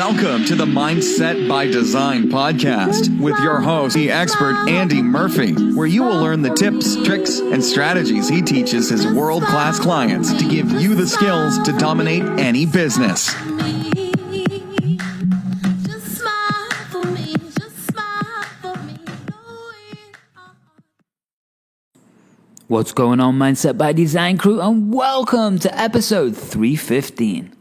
Welcome to the Mindset by Design podcast with your host, the expert Andy Murphy, where you will learn the tips, tricks, and strategies he teaches his world-class clients to give you the skills to dominate any business. What's going on, Mindset by Design crew, and welcome to episode 315.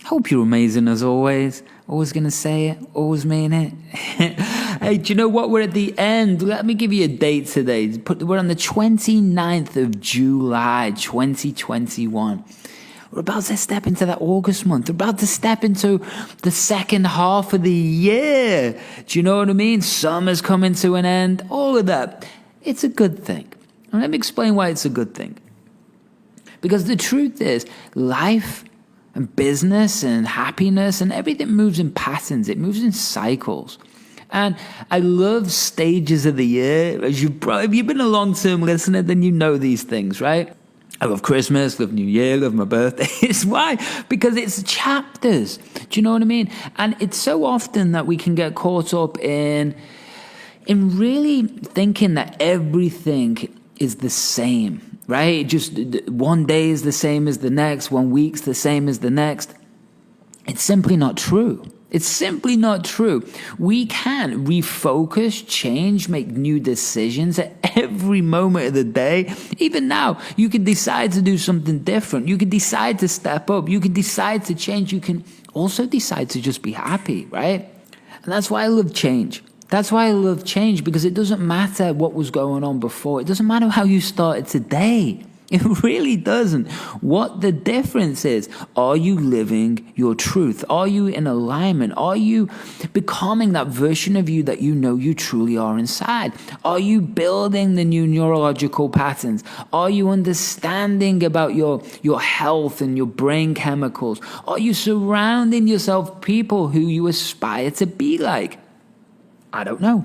Hope you're amazing as always. Always going to say it, always mean it. Hey, do you know what? We're at the end. Let me give you a date today. We're on the 29th of July, 2021. We're about to step into that August month. We're about to step into the second half of the year. Do you know what I mean? Summer's coming to an end. All of that. It's a good thing. And let me explain why it's a good thing. Because the truth is, life and business and happiness and everything moves in patterns. It moves in cycles. And I love stages of the year. If you've been a long-term listener, then you know these things, right? I love Christmas, love New Year, love my birthday. It's why? Because it's chapters. Do you know what I mean? And it's so often that we can get caught up in really thinking that everything is the same. Right? Just one day is the same as the next. 1 week's the same as the next. It's simply not true. It's simply not true. We can refocus, change, make new decisions at every moment of the day. Even now, you can decide to do something different. You can decide to step up. You can decide to change. You can also decide to just be happy, right? And that's why I love change. That's why I love change, because it doesn't matter what was going on before. It doesn't matter how you started today. It really doesn't. What the difference is, are you living your truth? Are you in alignment? Are you becoming that version of you that you know you truly are inside? Are you building the new neurological patterns? Are you understanding about your health and your brain chemicals? Are you surrounding yourself with people who you aspire to be like? I don't know.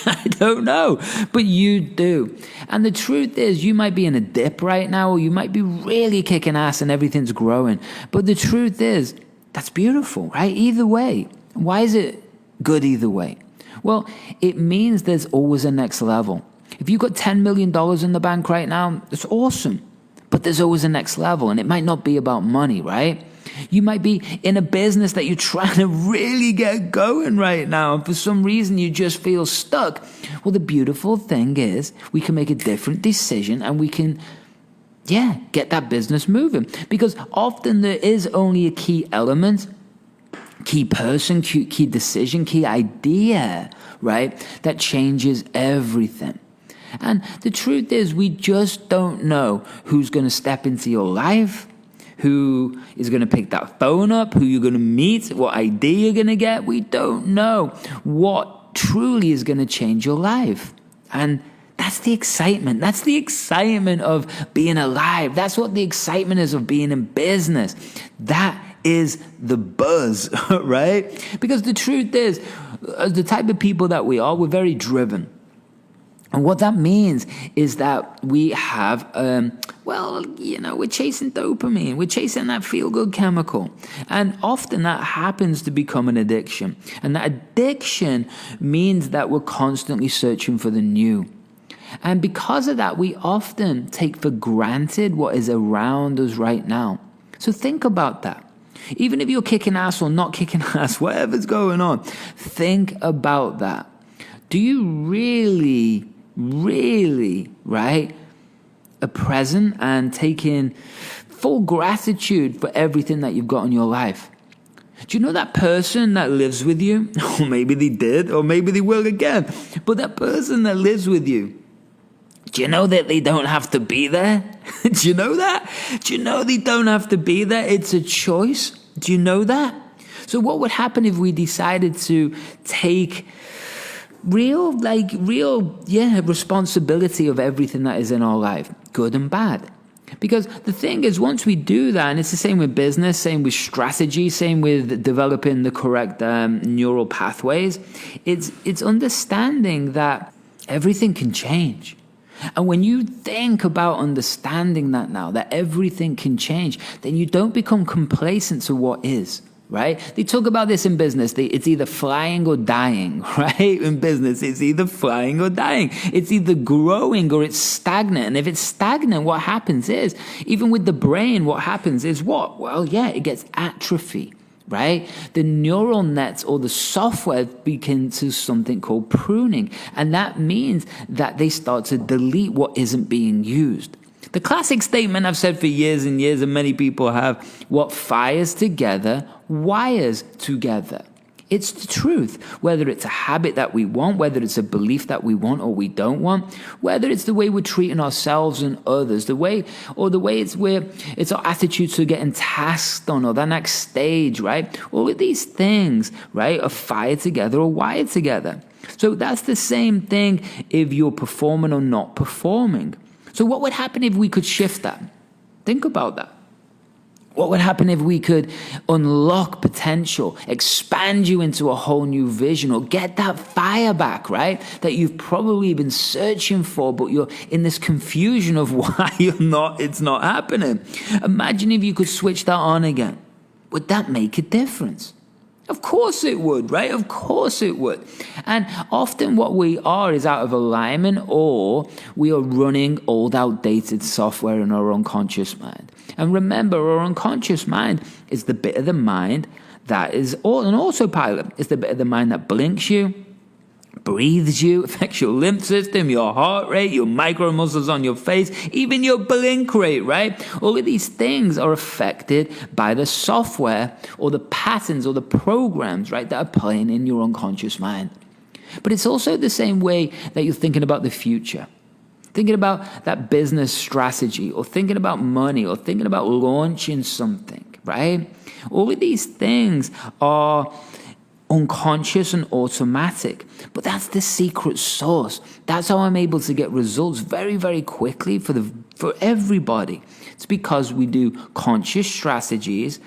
I don't know, but you do. And the truth is, you might be in a dip right now, or you might be really kicking ass and everything's growing. But the truth is, that's beautiful, right? Either way. Why is it good either way? Well, it means there's always a next level. If you've got $10 million in the bank right now, it's awesome. But there's always a next level, and it might not be about money, right? You might be in a business that you're trying to really get going right now, and for some reason you just feel stuck. Well, the beautiful thing is we can make a different decision, and we can, get that business moving. Because often there is only a key element, key person, key decision, key idea, right, that changes everything. And the truth is, we just don't know who's going to step into your life, who is going to pick that phone up, who you're going to meet, what idea you're going to get. We don't know what truly is going to change your life. And that's the excitement. That's the excitement of being alive. That's what the excitement is of being in business. That is the buzz, right? Because the truth is, as the type of people that we are, we're very driven. And what that means is that we have, we're chasing dopamine. We're chasing that feel-good chemical. And often that happens to become an addiction. And that addiction means that we're constantly searching for the new. And because of that, we often take for granted what is around us right now. So think about that. Even if you're kicking ass or not kicking ass, whatever's going on, think about that. Do you really, right, are present and taking full gratitude for everything that you've got in your life? Do you know that person that lives with you? Or maybe they did, or maybe they will again. But that person that lives with you, do you know that they don't have to be there? Do you know that? Do you know they don't have to be there? It's a choice. Do you know that? So what would happen if we decided to take real responsibility of everything that is in our life, good and bad? Because the thing is, once we do that, and it's the same with business, same with strategy, same with developing the correct neural pathways, it's understanding that everything can change. And when you think about understanding that now, that everything can change, then you don't become complacent to what is. right? They talk about this in business. It's either flying or dying, right? In business, it's either flying or dying. It's either growing or it's stagnant. And if it's stagnant, what happens is, even with the brain, what happens is what? Well, yeah, it gets atrophy, right? The neural nets or the software begin to something called pruning. And that means that they start to delete what isn't being used. The classic statement I've said for years and years, and many people have, what fires together, wires together. It's the truth. Whether it's a habit that we want, whether it's a belief that we want or we don't want, whether it's the way we're treating ourselves and others, the way it's our attitude to getting tasked on or the next stage, right? All of these things, right, are fired together or wired together. So that's the same thing if you're performing or not performing. So what would happen if we could shift that? Think about that. What would happen if we could unlock potential, expand you into a whole new vision, or get that fire back, right? That you've probably been searching for, but you're in this confusion of why it's not happening. Imagine if you could switch that on again. Would that make a difference? Of course it would, right? Of course it would. And often what we are is out of alignment, or we are running old, outdated software in our unconscious mind. And remember, our unconscious mind is the bit of the mind that is an autopilot. It's the bit of the mind that blinks you, breathes you, affects your lymph system, your heart rate, your micro muscles on your face, even your blink rate, right? All of these things are affected by the software or the patterns or the programs, right, that are playing in your unconscious mind. But it's also the same way that you're thinking about the future. Thinking about that business strategy, or thinking about money, or thinking about launching something, right? All of these things are unconscious and automatic. But that's the secret sauce. That's how I'm able to get results very, very quickly for everybody. It's because we do conscious strategies,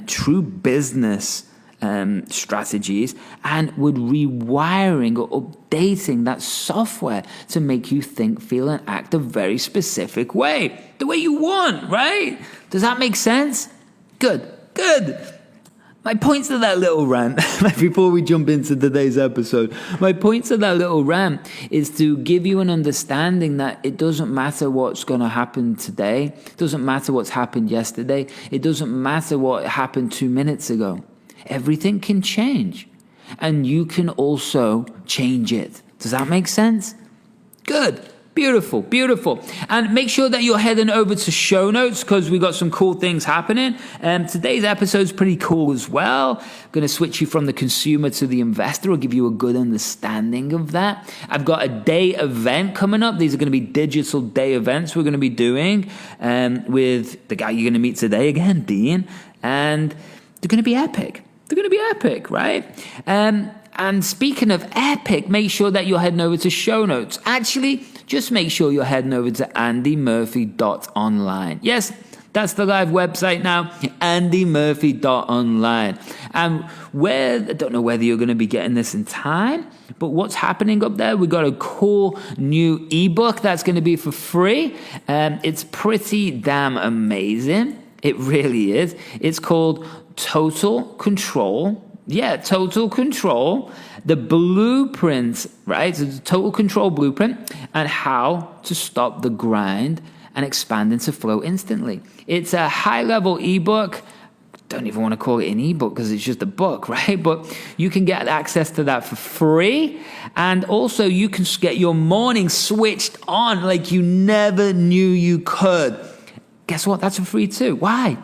true business strategies, and we're rewiring or updating that software to make you think, feel, and act a very specific way. The way you want, right? Does that make sense? Good. My points to that little rant, before we jump into today's episode, my point to that little rant is to give you an understanding that it doesn't matter what's going to happen today. It doesn't matter what's happened yesterday. It doesn't matter what happened 2 minutes ago. Everything can change, and you can also change it. Does that make sense? Good. Beautiful. And make sure that you're heading over to show notes, because we got some cool things happening. Today's episode is pretty cool as well. I'm going to switch you from the consumer to the investor. I'll give you a good understanding of that. I've got a day event coming up. These are going to be digital day events we're going to be doing with the guy you're going to meet today again, Dean. And they're going to be epic. Right? And speaking of epic, make sure that you're heading over to show notes. Actually, just make sure you're heading over to andymurphy.online. Yes, that's the live website now, andymurphy.online. And I don't know whether you're going to be getting this in time, but what's happening up there, we've got a cool new ebook that's going to be for free. It's pretty damn amazing. It really is. It's called Total Control. Yeah, Total Control, the blueprint, right? So the Total Control blueprint, and how to stop the grind and expand into flow instantly. It's a high-level ebook. Don't even want to call it an ebook because it's just a book, right? But you can get access to that for free. And also you can get your morning switched on like you never knew you could. Guess what? That's for free too. Why?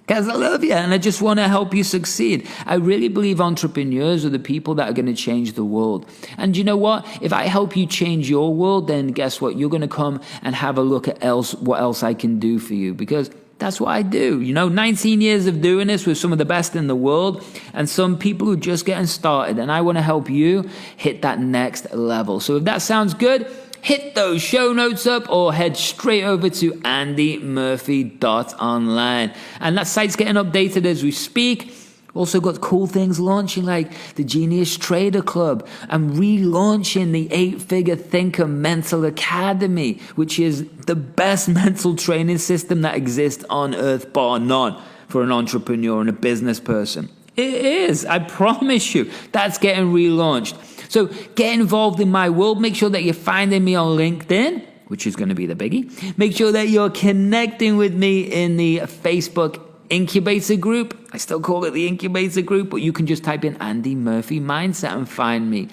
Because I love you and I just want to help you succeed. I really believe entrepreneurs are the people that are going to change the world. And you know what? If I help you change your world, then guess what? You're going to come and have a look at what else I can do for you, because that's what I do. 19 years of doing this with some of the best in the world and some people who are just getting started. And I want to help you hit that next level. So if that sounds good, hit those show notes up or head straight over to andymurphy.online. And that site's getting updated as we speak. Also got cool things launching like the Genius Trader Club. I'm relaunching the 8-Figure Thinker Mental Academy, which is the best mental training system that exists on earth, bar none. for an entrepreneur and a business person. It is. I promise you. That's getting relaunched. So get involved in my world. Make sure that you're finding me on LinkedIn, which is going to be the biggie. Make sure that you're connecting with me in the Facebook Incubator group. I still call it the Incubator group, but you can just type in Andy Murphy Mindset and find me.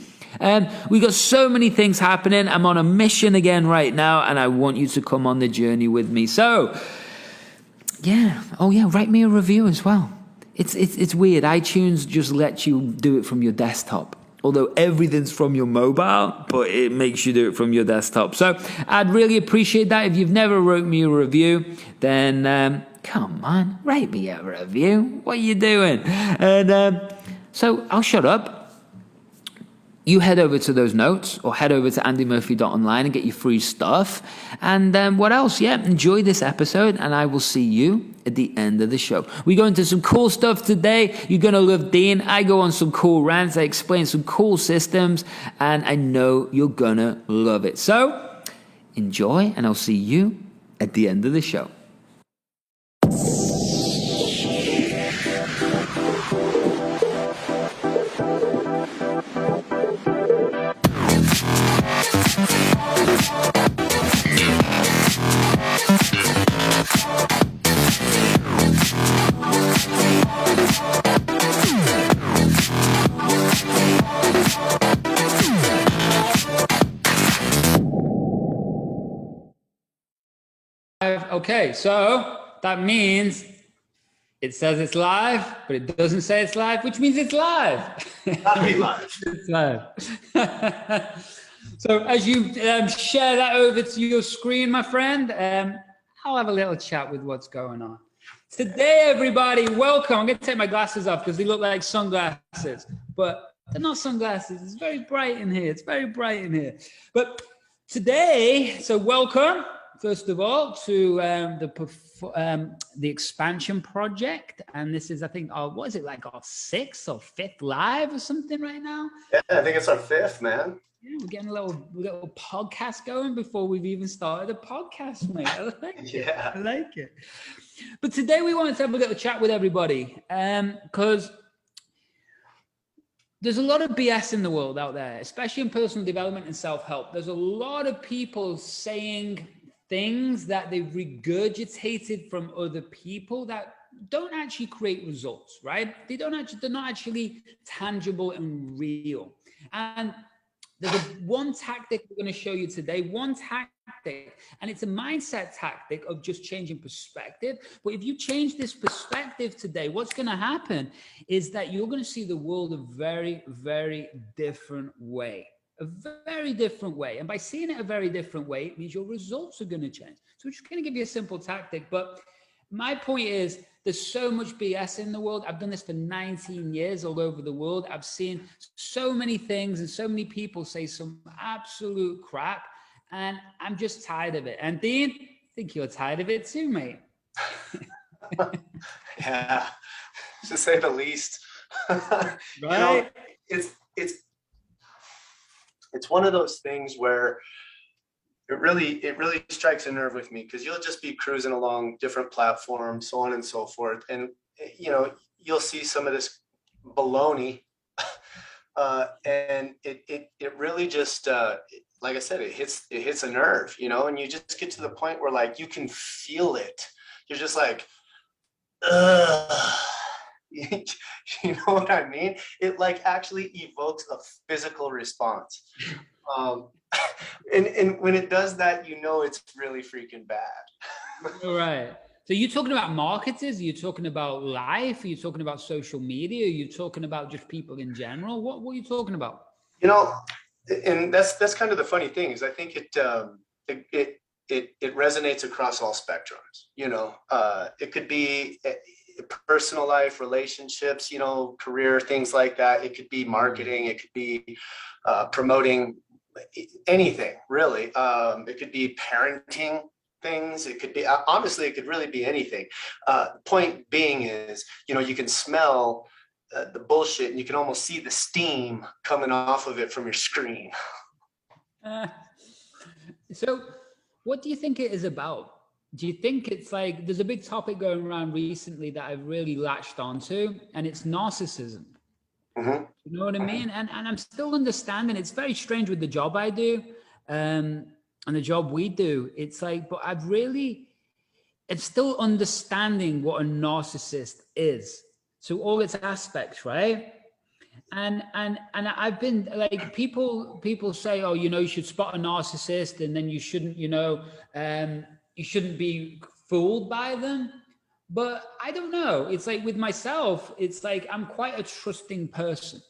We got so many things happening. I'm on a mission again right now, and I want you to come on the journey with me. So, yeah. Oh, yeah. Write me a review as well. It's weird. iTunes just lets you do it from your desktop. Although everything's from your mobile, but it makes you do it from your desktop. So I'd really appreciate that. If you've never wrote me a review, then come on, write me a review. What are you doing? And so I'll shut up. You head over to those notes or head over to andymurphy.online and get your free stuff. And what else? Yeah, enjoy this episode, and I will see you at the end of the show. We go into some cool stuff today. You're going to love Dean. I go on some cool rants. I explain some cool systems, and I know you're going to love it. So enjoy, and I'll see you at the end of the show. Okay, so that means it says it's live, but it doesn't say it's live, which means it's live. It's live. So as you share that over to your screen, my friend, I'll have a little chat with what's going on. Today, everybody, welcome. I'm going to take my glasses off because they look like sunglasses, but they're not sunglasses. It's very bright in here. It's very bright in here. But today, so welcome. First of all, to the expansion project, and this is, I think, what is it, like our 6th or 5th live or something right now? Yeah, I think it's our 5th, man. Yeah, we're getting a little podcast going before we've even started a podcast, mate. I like it. Yeah, I like it. But today we wanted to have a little chat with everybody, because there's a lot of BS in the world out there, especially in personal development and self-help. There's a lot of people saying things that they've regurgitated from other people that don't actually create results, right? They're not actually tangible and real. And there's one tactic we're going to show you today, one tactic, and it's a mindset tactic of just changing perspective. But if you change this perspective today, what's going to happen is that you're going to see the world a very, very different way. A very different way. And by seeing it a very different way, it means your results are going to change. So we're just going to give you a simple tactic. But my point is, there's so much BS in the world. I've done this for 19 years all over the world. I've seen so many things and so many people say some absolute crap. And I'm just tired of it. And Dean, I think you're tired of it too, mate. Yeah, to say the least. Right? You know, it's one of those things where it really strikes a nerve with me, because you'll just be cruising along different platforms, so on and so forth, and you'll see some of this baloney, and it really just like I said, it hits a nerve, and you just get to the point where, like, you can feel it. You're just like, ugh. You know what I mean? It like actually evokes a physical response. And when it does that, it's really freaking bad. All right. So you're talking about marketers? Are you talking about life? Are you talking about social media? Are you talking about just people in general? What are you talking about? And that's kind of the funny thing, is I think it resonates across all spectrums. It could be personal life, relationships, career, things like that. It could be marketing. It could be promoting anything, really. It could be parenting things. It could be, honestly, it could really be anything. Point being is, you can smell the bullshit, and you can almost see the steam coming off of it from your screen. So what do you think it is about? do you think it's like, there's a big topic going around recently that I've really latched onto, and it's narcissism. Mm-hmm. You know what I mean? And I'm still understanding. It's very strange with the job I do, and the job we do. It's like, but it's still understanding what a narcissist is. So all its aspects, right? And I've been like, people say, oh, you should spot a narcissist, and then you shouldn't, you shouldn't be fooled by them. But I don't know. It's like with myself, it's like I'm quite a trusting person.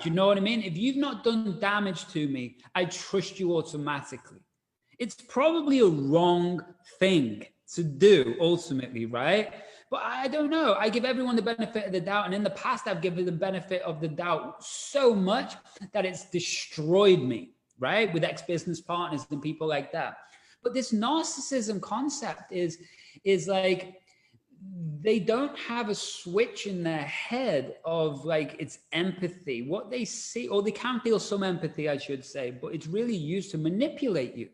Do you know what I mean? If you've not done damage to me, I trust you automatically. It's probably a wrong thing to do ultimately, right? But I don't know. I give everyone the benefit of the doubt. And in the past, I've given the benefit of the doubt so much that it's destroyed me, right? With ex-business partners and people like that. But this narcissism concept is like, they don't have a switch in their head of like, it's empathy. What they see, or they can feel some empathy, I should say, but it's really used to manipulate you,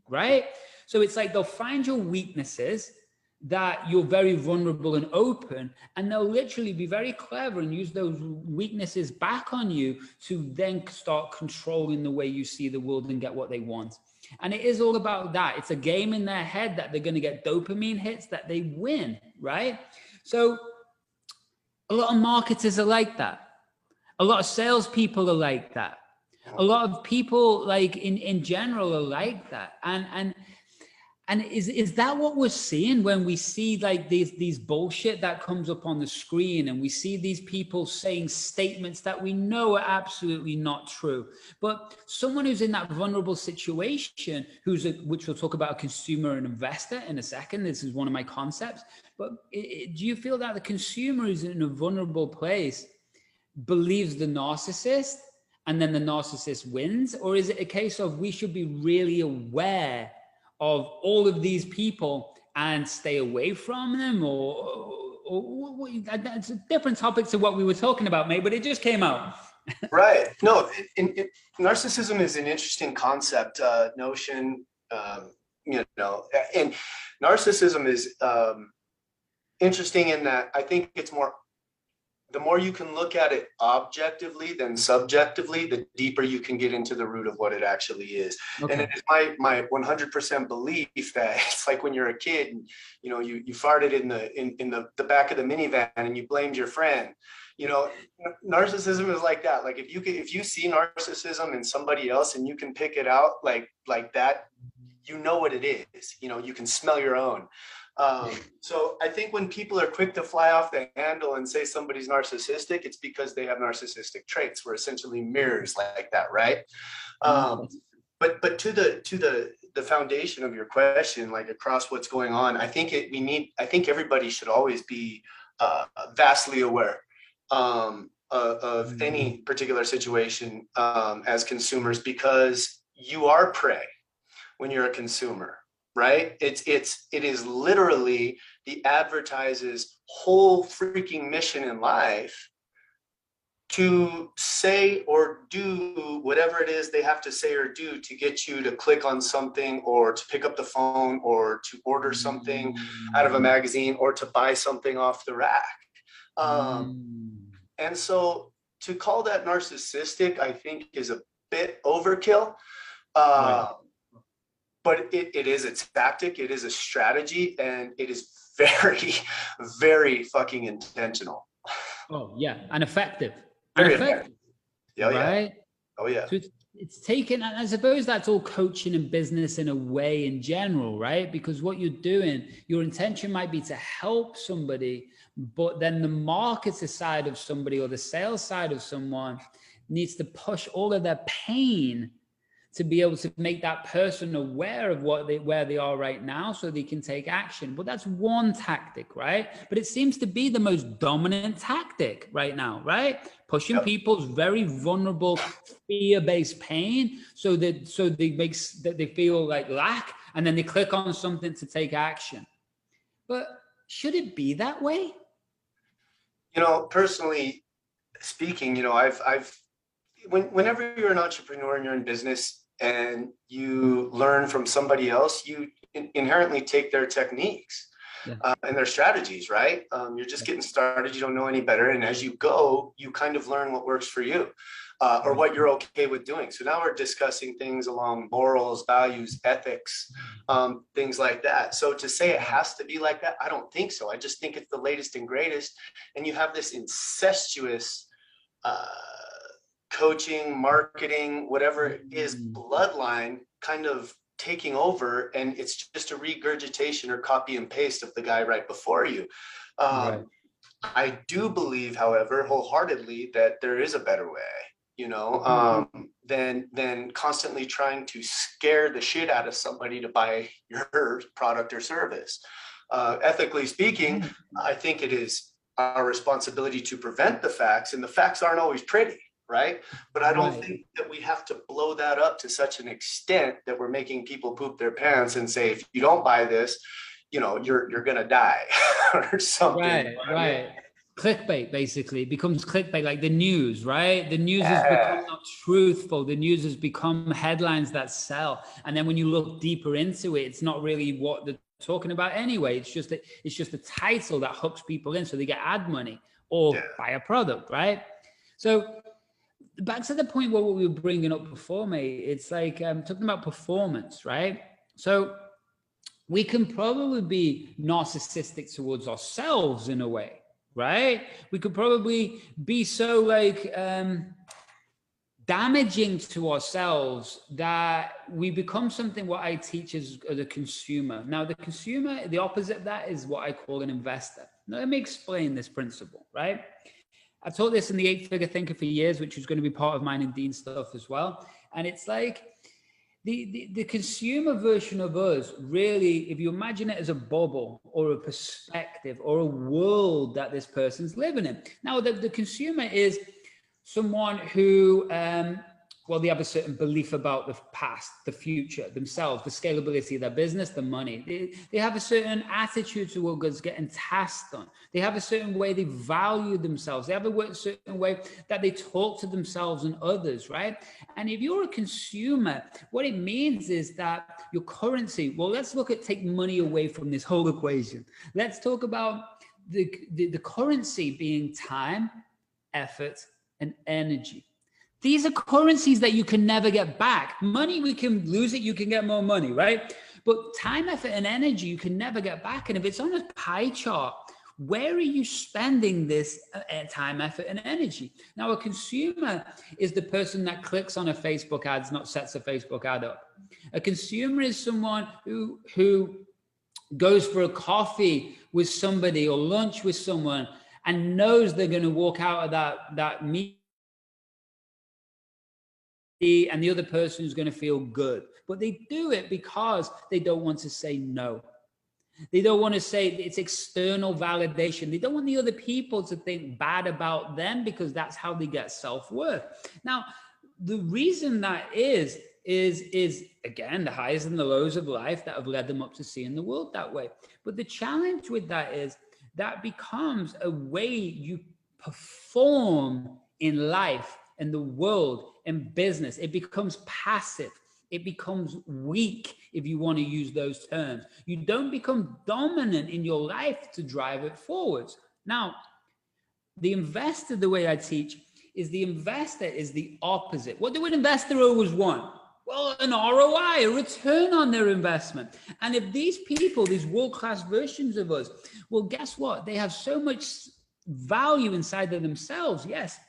right? So it's like they'll find your weaknesses, that you're very vulnerable and open, and they'll literally be very clever and use those weaknesses back on you to then start controlling the way you see the world and get what they want. And it is all about that. It's a game in their head that they're going to get dopamine hits, that they win, right? So a lot of marketers are like that. A lot of salespeople are like that. A lot of people, like in general, are like that. And is that what we're seeing when we see like these bullshit that comes up on the screen, and we see these people saying statements that we know are absolutely not true? But someone who's in that vulnerable situation, which we'll talk about, a consumer and investor in a second. This is one of my concepts. But do you feel that the consumer is in a vulnerable place, believes the narcissist, and then the narcissist wins? Or is it a case of we should be really aware of all of these people and stay away from them? Or that's a different topic to what we were talking about, mate, but it just came out. Right. No, narcissism is an interesting concept, notion, and narcissism is interesting in that I think it's the more you can look at it objectively than subjectively, the deeper you can get into the root of what it actually is. Okay. And it is my 100% belief that it's like when you're a kid and you farted in the back of the minivan and you blamed your friend. Narcissism is like that. Like if you see narcissism in somebody else and you can pick it out like that, you know what it is. You can smell your own. So I think when people are quick to fly off the handle and say somebody's narcissistic, it's because they have narcissistic traits. We're essentially mirrors like that, right? But to the foundation of your question, like across what's going on, I think everybody should always be vastly aware of any particular situation as consumers, because you are prey when you're a consumer. Right? It is literally the advertiser's whole freaking mission in life to say or do whatever it is they have to say or do to get you to click on something, or to pick up the phone, or to order something out of a magazine, or to buy something off the rack. And so to call that narcissistic, I think, is a bit overkill. Right. But it is a tactic, it is a strategy, and it is very, very fucking intentional. Oh, yeah, and effective. Very effective. Yeah, right? Oh, yeah. So it's taken, and I suppose that's all coaching and business in a way in general, right? Because what you're doing, your intention might be to help somebody, but then the marketer side of somebody or the sales side of someone needs to push all of their pain to be able to make that person aware of where they are right now, so they can take action. But that's one tactic, right? But it seems to be the most dominant tactic right now, right? Pushing people's very vulnerable fear-based pain so that they feel like lack, and then they click on something to take action. But should it be that way? Personally speaking, whenever you're an entrepreneur and you're in business and you learn from somebody else, you inherently take their techniques and their strategies, right? You're just getting started. You don't know any better. And as you go, you kind of learn what works for you. Or what you're okay with doing. So now we're discussing things along morals, values, ethics, things like that. So to say it has to be like that, I don't think so. I just think it's the latest and greatest. And you have this incestuous coaching, marketing, whatever it is, bloodline kind of taking over. And it's just a regurgitation or copy and paste of the guy right before you. I do believe, however, wholeheartedly that there is a better way. Than constantly trying to scare the shit out of somebody to buy your product or service. Ethically speaking, I think it is our responsibility to prevent the facts, and the facts aren't always pretty, right? But I don't think that we have to blow that up to such an extent that we're making people poop their pants and say, if you don't buy this, you're gonna die or something. Right. Clickbait, basically. It becomes clickbait, like the news, right? The news has become not truthful. The news has become headlines that sell. And then when you look deeper into it, it's not really what they're talking about anyway. It's just a title that hooks people in so they get ad money or buy a product, right? So back to the point where we were bringing up before, mate, it's like talking about performance, right? So we can probably be narcissistic towards ourselves in a way, right? We could probably be so like damaging to ourselves that we become something what I teach as a consumer. Now, the consumer, the opposite of that is what I call an investor. Now, let me explain this principle, right? I taught this in the 8-Figure Thinker for years, which is going to be part of mine and Dean's stuff as well. And it's like the consumer version of us, really, if you imagine it as a bubble or a perspective or a world that this person's living in. Now, the consumer is someone who, they have a certain belief about the past, the future, themselves, the scalability of their business, the money. They have a certain attitude towards getting tasks done. They have a certain way they value themselves. They have a certain way that they talk to themselves and others, right? And if you're a consumer, what it means is that your currency, let's take money away from this whole equation. Let's talk about the currency being time, effort, and energy. These are currencies that you can never get back. Money, we can lose it, you can get more money, right? But time, effort, and energy, you can never get back. And if it's on a pie chart, where are you spending this time, effort, and energy? Now, a consumer is the person that clicks on a Facebook ad, not sets a Facebook ad up. A consumer is someone who goes for a coffee with somebody or lunch with someone and knows they're going to walk out of that meeting and the other person is going to feel good. But they do it because they don't want to say no. They don't want to say it's external validation. They don't want the other people to think bad about them because that's how they get self-worth. Now, the reason that is again, the highs and the lows of life that have led them up to seeing the world that way. But the challenge with that is that becomes a way you perform in life, in the world, in business. It becomes passive. It becomes weak, if you want to use those terms. You don't become dominant in your life to drive it forwards. Now, the investor, the way I teach, is the investor is the opposite. What do an investor always want? Well, an ROI, a return on their investment. And if these people, these world-class versions of us, well, guess what? They have so much value inside of themselves, yes,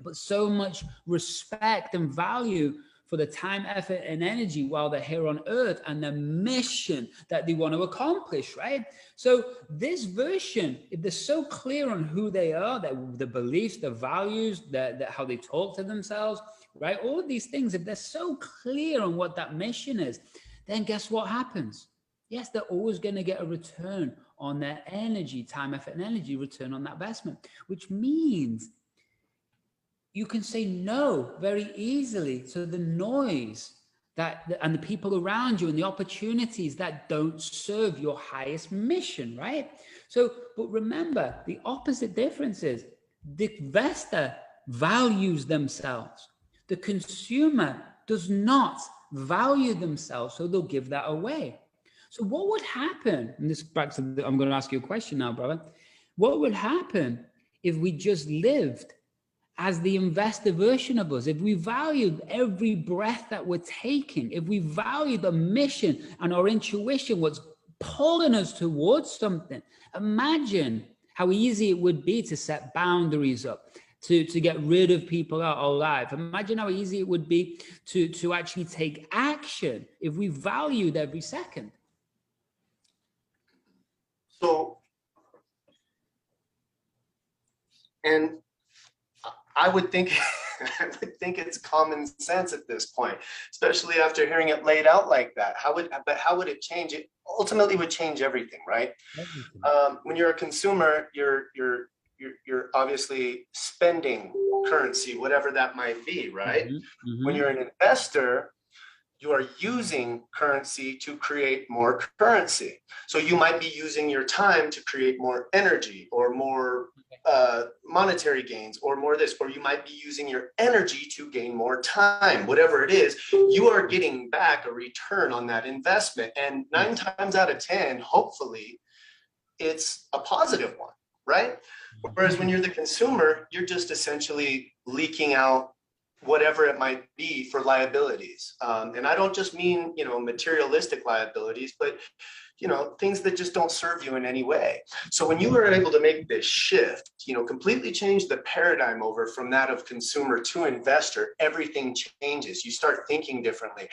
but so much respect and value for the time, effort, and energy while they're here on earth and the mission that they want to accomplish, right? So this version, if they're so clear on who they are, the beliefs, the values, how they talk to themselves, right? All of these things, if they're so clear on what that mission is, then guess what happens? Yes, they're always going to get a return on their energy, time, effort, and energy, return on that investment, which means you can say no very easily to the noise and the people around you and the opportunities that don't serve your highest mission, right? So, but remember, the opposite difference is the investor values themselves. The consumer does not value themselves, so they'll give that away. So what would happen, and this back to I'm going to ask you a question now, brother. What would happen if we just lived as the investor version of us? If we valued every breath that we're taking, if we valued the mission and our intuition, what's pulling us towards something, imagine how easy it would be to set boundaries up, to get rid of people out of our life. Imagine how easy it would be to actually take action if we valued every second. So, and I would think I would think it's common sense at this point, especially after hearing it laid out like that. How would it change? It ultimately would change everything, right? When you're a consumer, you're obviously spending currency, whatever that might be, right? When you're an investor, you are using currency to create more currency. So you might be using your time to create more energy or more monetary gains or more this, or you might be using your energy to gain more time. Whatever it is, you are getting back a return on that investment. And 9 times out of 10, hopefully, it's a positive one, right? Whereas when you're the consumer, you're just essentially leaking out whatever it might be for liabilities. And I don't just mean, materialistic liabilities, but, things that just don't serve you in any way. So when you were able to make this shift, completely change the paradigm over from that of consumer to investor, everything changes. You start thinking differently,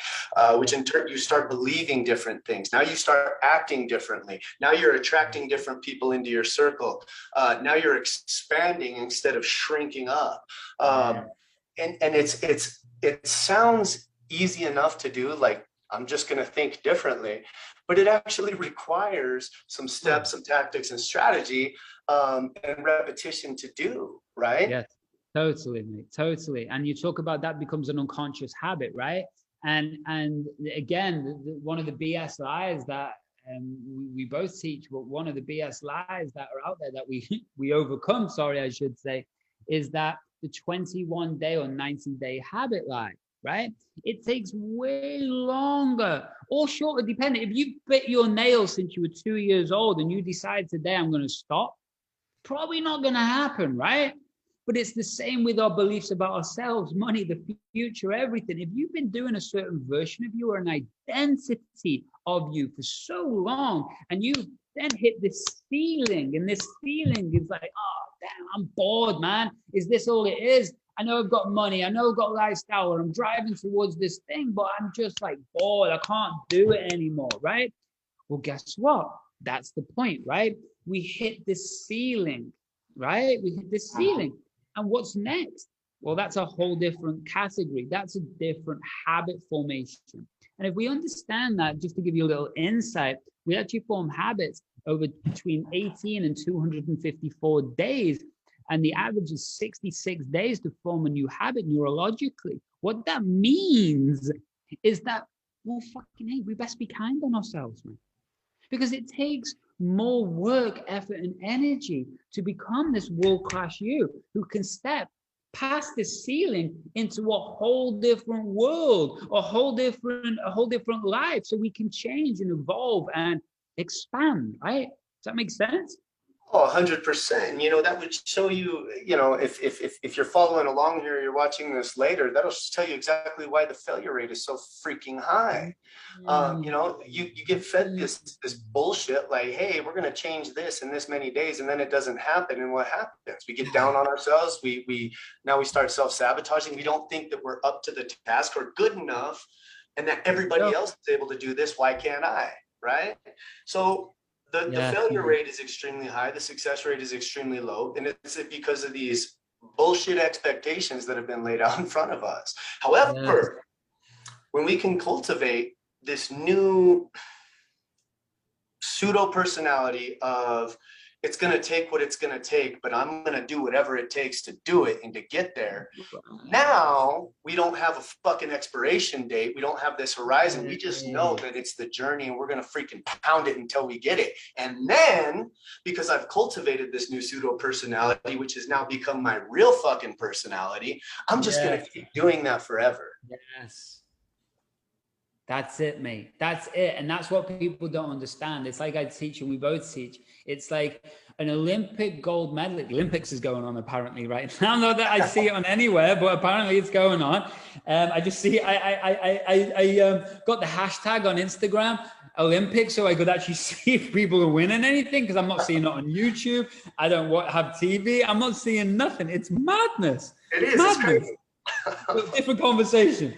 which in turn you start believing different things. Now you start acting differently. Now you're attracting different people into your circle. Now you're expanding instead of shrinking up. And it sounds easy enough to do, like I'm just going to think differently, but it actually requires some steps, some tactics and strategy and repetition to do, right? Yes, totally, mate, totally. And you talk about that becomes an unconscious habit, right? And again, one of the BS lies that we both teach, but one of the BS lies that are out there that we overcome, I should say, is that the 21-day or 90-day habit lie, right? It takes way longer or shorter, depending. If you bit your nails since you were 2 years old and you decide today I'm going to stop, probably not going to happen, right? But it's the same with our beliefs about ourselves, money, the future, everything. If you've been doing a certain version of you or an identity of you for so long, and you then hit this ceiling, and this ceiling is like, oh, damn, I'm bored, man. Is this all it is? I know I've got money. I know I've got lifestyle, or I'm driving towards this thing, but I'm just like bored. I can't do it anymore, right? Well, guess what? That's the point, right? We hit this ceiling, right? We hit this ceiling. And what's next? Well, that's a whole different category. That's a different habit formation. And if we understand that, just to give you a little insight, we actually form habits over between 18 and 254 days. And the average is 66 days to form a new habit neurologically. What that means is that, well, fucking hey, we best be kind on ourselves, man. Because it takes more work, effort, and energy to become this world-class you who can step past this ceiling into a whole different world, a whole different life, so we can change and evolve and expand, right? Does that make sense? Oh, 100%. That would show you, if you're following along here, you're watching this later, that'll tell you exactly why the failure rate is so freaking high. You get fed this bullshit like, hey, we're going to change this in this many days, and then it doesn't happen. And what happens? We get down on ourselves. We start self-sabotaging. We don't think that we're up to the task or good enough, and that everybody else is able to do this. Why can't I? Right? So the failure rate is extremely high. The success rate is extremely low. And it's because of these bullshit expectations that have been laid out in front of us. However, when we can cultivate this new pseudo personality of, it's going to take what it's going to take, but I'm going to do whatever it takes to do it and to get there. Now we don't have a fucking expiration date. We don't have this horizon. We just know that it's the journey, and we're going to freaking pound it until we get it. And then, because I've cultivated this new pseudo personality, which has now become my real fucking personality, I'm just going to keep doing that forever. Yes. That's it, mate. That's it. And that's what people don't understand. It's like I teach and we both teach. It's like an Olympic gold medalist. Olympics is going on apparently right now. Not that I see it on anywhere, but apparently it's going on. I just see, I got the hashtag on Instagram, Olympics, so I could actually see if people are winning anything, because I'm not seeing it on YouTube. I don't have TV. I'm not seeing nothing. It's madness. It is. It's crazy. Different conversation.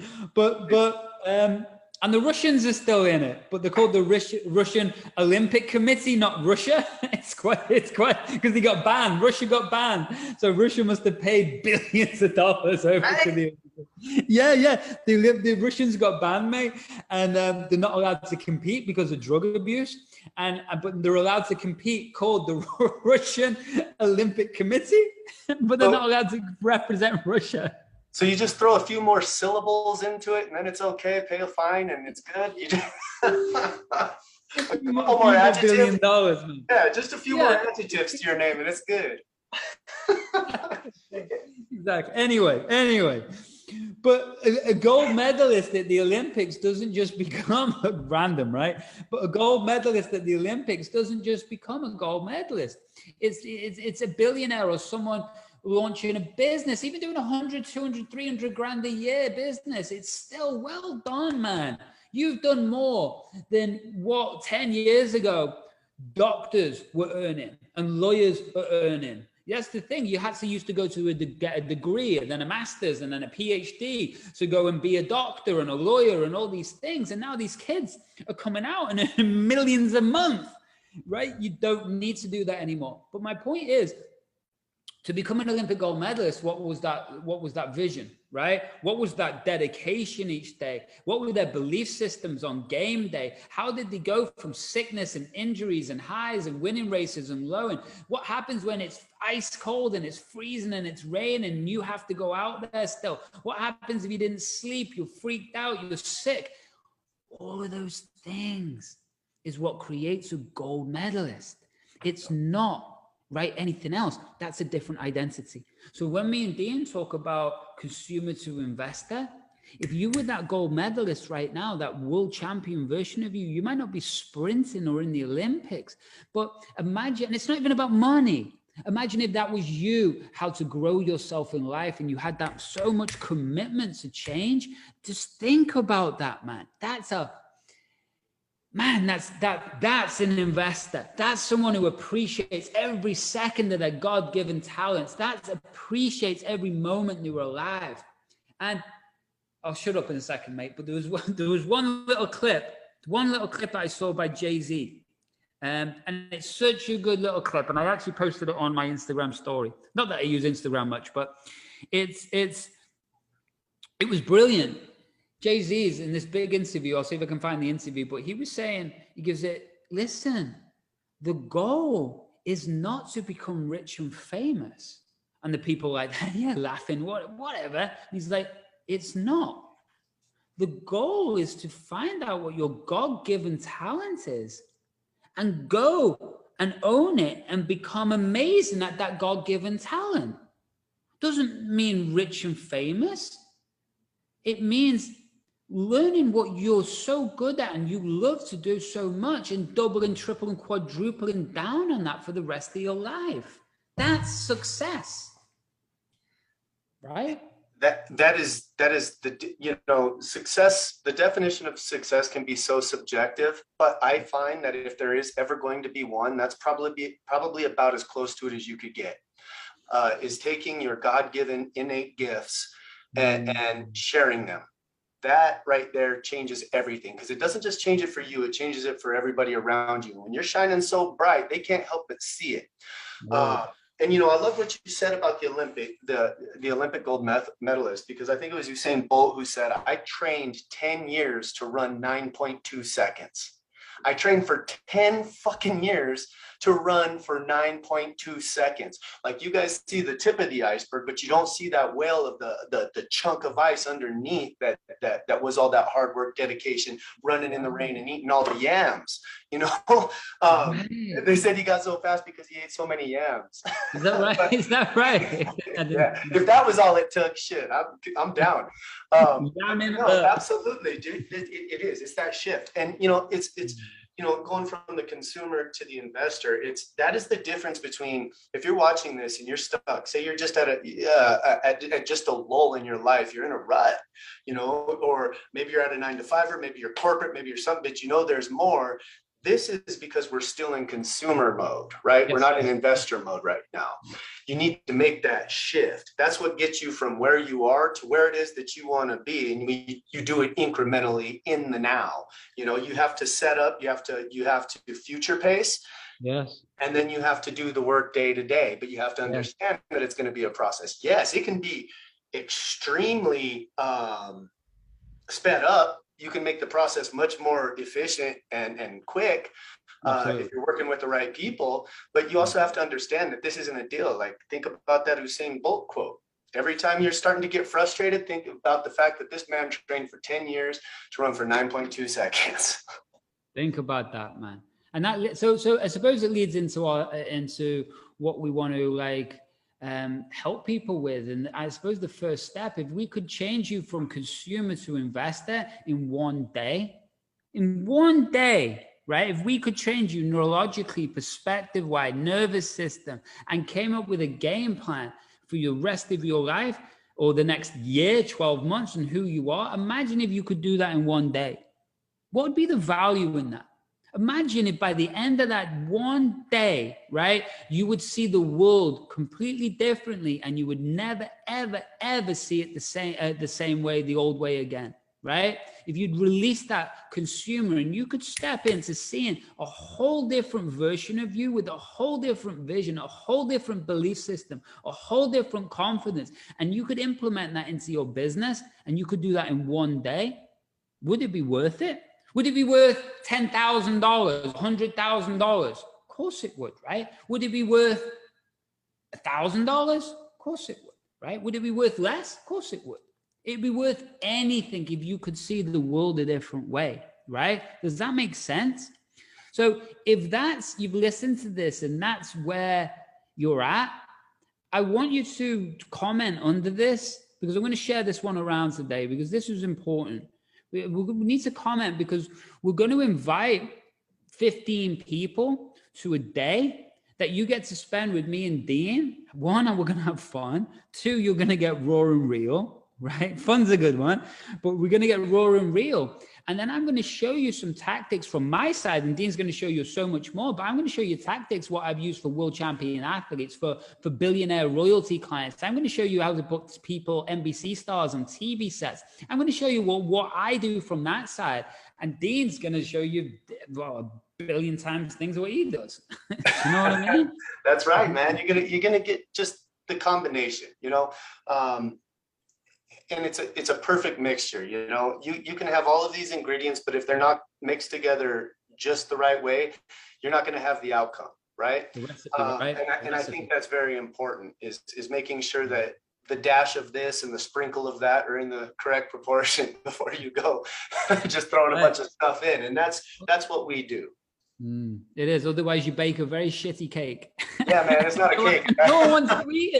And the Russians are still in it, but they're called the Russian Olympic Committee, not Russia. It's quite because they got banned. Russia got banned, so Russia must have paid billions of dollars over to the. Yeah. The Russians got banned, mate, and they're not allowed to compete because of drug abuse. But they're allowed to compete, called the Russian Olympic Committee, but they're not allowed to represent Russia. So you just throw a few more syllables into it, and then it's okay. Pay a fine, and it's good. You just a couple more adjectives. Man. Yeah, just a few more adjectives to your name, and it's good. Exactly. Anyway, but a gold medalist at the Olympics doesn't just become random, right? But a gold medalist at the Olympics doesn't just become a gold medalist. It's a billionaire or someone launching a business, even doing 100, 200, 300 grand a year business. It's still well done, man. You've done more than what 10 years ago doctors were earning and lawyers were earning. That's the thing. You used to go to get a degree and then a master's and then a PhD to go and be a doctor and a lawyer and all these things. And now these kids are coming out and earning millions a month, right? You don't need to do that anymore. But my point is, to become an Olympic gold medalist, what was that vision, right? What was that dedication each day? What were their belief systems on game day? How did they go from sickness and injuries and highs and winning races and lowing? What happens when it's ice cold and it's freezing and it's raining and you have to go out there still? What happens if you didn't sleep, you're freaked out, you're sick? All of those things is what creates a gold medalist. It's not anything else. That's a different identity. So when me and Dean talk about consumer to investor, if you were that gold medalist right now, that world champion version of you might not be sprinting or in the Olympics, but imagine, and it's not even about money. Imagine if that was you, how to grow yourself in life, and you had that so much commitment to change. Just think about that, man. That's an investor. That's someone who appreciates every second of their God-given talents. That appreciates every moment they were alive. And I'll shut up in a second, mate. But there was one little clip that I saw by Jay-Z. And it's such a good little clip. And I actually posted it on my Instagram story. Not that I use Instagram much, but it was brilliant. Jay-Z's in this big interview, I'll see if I can find the interview, but he was saying, listen, the goal is not to become rich and famous. And the people like, yeah, laughing, whatever. And he's like, it's not. The goal is to find out what your God-given talent is and go and own it and become amazing at that God-given talent. Doesn't mean rich and famous. It means learning what you're so good at and you love to do so much and doubling, tripling, quadrupling down on that for the rest of your life. That's success, right? That is the, success. The definition of success can be so subjective, but I find that if there is ever going to be one, that's probably about as close to it as you could get, is taking your God-given innate gifts and sharing them. That right there changes everything, because it doesn't just change it for you, it changes it for everybody around you. When you're shining so bright, they can't help but see it. And I love what you said about the Olympic gold medalist, because I think it was Usain Bolt who said, I trained 10 years to run 9.2 seconds. I trained for 10 fucking years to run for 9.2 seconds. Like, you guys see the tip of the iceberg, but you don't see that whale of the chunk of ice underneath that that was all that hard work, dedication, running in the rain and eating all the yams, you know. They said he got so fast because he ate so many yams. Is that right? But, Is that right? yeah, if that was all it took, shit, I'm down. No, absolutely, dude. It is. It's that shift, and it's going from the consumer to the investor. That is the difference between, if you're watching this and you're stuck, say you're just at just a lull in your life, you're in a rut, or maybe you're at a 9 to 5, or maybe you're corporate, maybe you're something, but there's more. This is because we're still in consumer mode, right? Yes. We're not in investor mode right now. You need to make that shift. That's what gets you from where you are to where it is that you want to be. And you do it incrementally in the now. You have to set up, you have to future pace. Yes. And then you have to do the work day to day, but you have to understand that it's going to be a process. Yes, it can be extremely sped up. You can make the process much more efficient and quick if you're working with the right people. But you also have to understand that this isn't a deal. Like, think about that Usain Bolt quote. Every time you're starting to get frustrated, think about the fact that this man trained for 10 years to run for 9.2 seconds. Think about that, man. And that, so I suppose it leads into what we want to help people with. And I suppose the first step, if we could change you from consumer to investor in one day, right? If we could change you neurologically, perspective-wise, nervous system, and came up with a game plan for your rest of your life or the next year, 12 months, and who you are, imagine if you could do that in one day. What would be the value in that? Imagine if by the end of that one day, right, you would see the world completely differently, and you would never, ever, ever see it the same way, the old way again, right? If you'd release that consumer and you could step into seeing a whole different version of you with a whole different vision, a whole different belief system, a whole different confidence, and you could implement that into your business, and you could do that in one day, would it be worth it? Would it be worth $10,000, $100,000? Of course it would, right? Would it be worth $1,000? Of course it would, right? Would it be worth less? Of course it would. It'd be worth anything if you could see the world a different way, right? Does that make sense? So if you've listened to this and that's where you're at, I want you to comment under this, because I'm going to share this one around today, because this is important. We need to comment, because we're going to invite 15 people to a day that you get to spend with me and Dean. One, we're going to have fun. Two, you're going to get raw and real, right? Fun's a good one, but we're going to get raw and real. And then I'm going to show you some tactics from my side, and Dean's going to show you so much more, but I'm going to show you tactics, what I've used for world champion athletes, for billionaire royalty clients. I'm going to show you how to book people, NBC stars on TV sets. I'm going to show you what I do from that side. And Dean's going to show you a billion times things what he does. You know what I mean? That's right, man. You're gonna get just the combination, and it's a perfect mixture. You can have all of these ingredients, but if they're not mixed together just the right way, you're not going to have the outcome, right? And I think that's very important, is making sure that the dash of this and the sprinkle of that are in the correct proportion before you go just throwing a bunch of stuff in. And that's what we do. It is. Otherwise, you bake a very shitty cake. Yeah, man, it's not a cake. No one wants to eat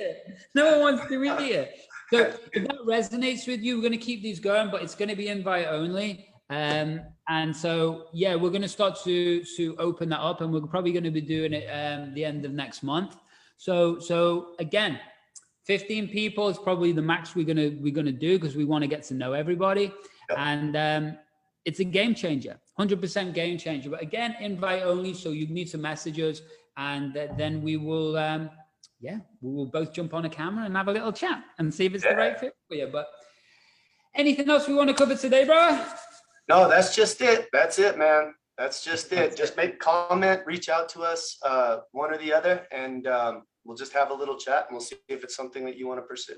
it. So if that resonates with you, we're going to keep these going, but it's going to be invite only. And so, yeah, we're going to start to open that up, and we're probably going to be doing it the end of next month. So again, 15 people is probably the max we're going to do, because we want to get to know everybody. Yep. And it's a game changer, 100% game changer. But again, invite only, so you need to message us, and then we will we will both jump on a camera and have a little chat and see if it's the right fit for you. But anything else we want to cover today, bro? No, that's just it. That's it, man. That's just it. Just make a comment, reach out to us, one or the other, and we'll just have a little chat, and we'll see if it's something that you want to pursue.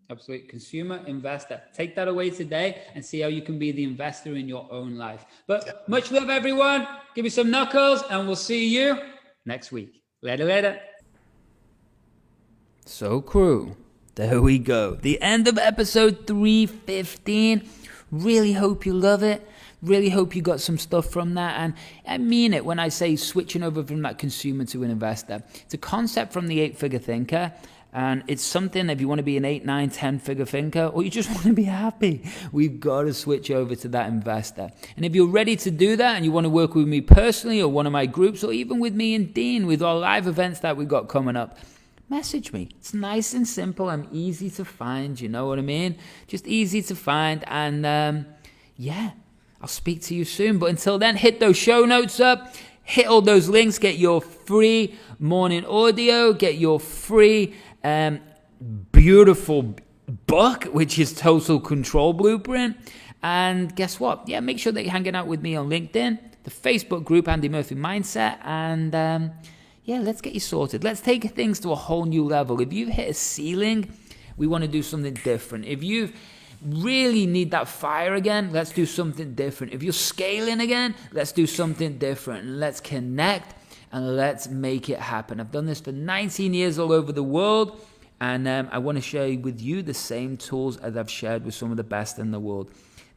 Absolutely. Consumer, investor. Take that away today and see how you can be the investor in your own life. But much love, everyone. Give me some knuckles, and we'll see you next week. Later. So, crew, there we go. The end of episode 315. Really hope you love it. Really hope you got some stuff from that. And I mean it when I say switching over from that consumer to an investor. It's a concept from the 8-figure thinker. And it's something, if you want to be an 8, 9, 10-figure thinker, or you just want to be happy, we've got to switch over to that investor. And if you're ready to do that and you want to work with me personally or one of my groups, or even with me and Dean with our live events that we've got coming up, message me. It's nice and simple. I'm easy to find, you know what I mean? Just easy to find. And yeah, I'll speak to you soon. But until then, hit those show notes up. Hit all those links. Get your free morning audio. Get your free beautiful book, which is Total Control Blueprint. And guess what? Yeah, make sure that you're hanging out with me on LinkedIn, the Facebook group, Andy Murphy Mindset. And yeah, let's get you sorted. Let's take things to a whole new level. If you've hit a ceiling, we want to do something different. If you really need that fire again, let's do something different. If you're scaling again, let's do something different. Let's connect and let's make it happen. I've done this for 19 years all over the world, and I want to share with you the same tools as I've shared with some of the best in the world.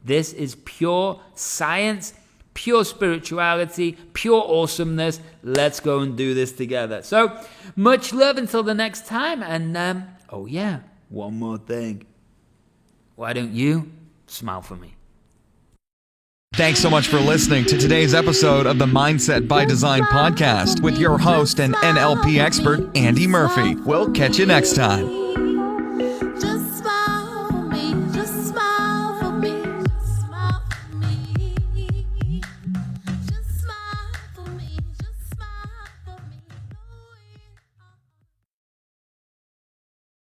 This is pure science, pure spirituality, pure awesomeness. Let's go and do this together. So much love until the next time. And oh yeah, one more thing. Why don't you smile for me? Thanks so much for listening to today's episode of the Mindset by Design podcast with your host and NLP expert, Andy Murphy. We'll catch you next time.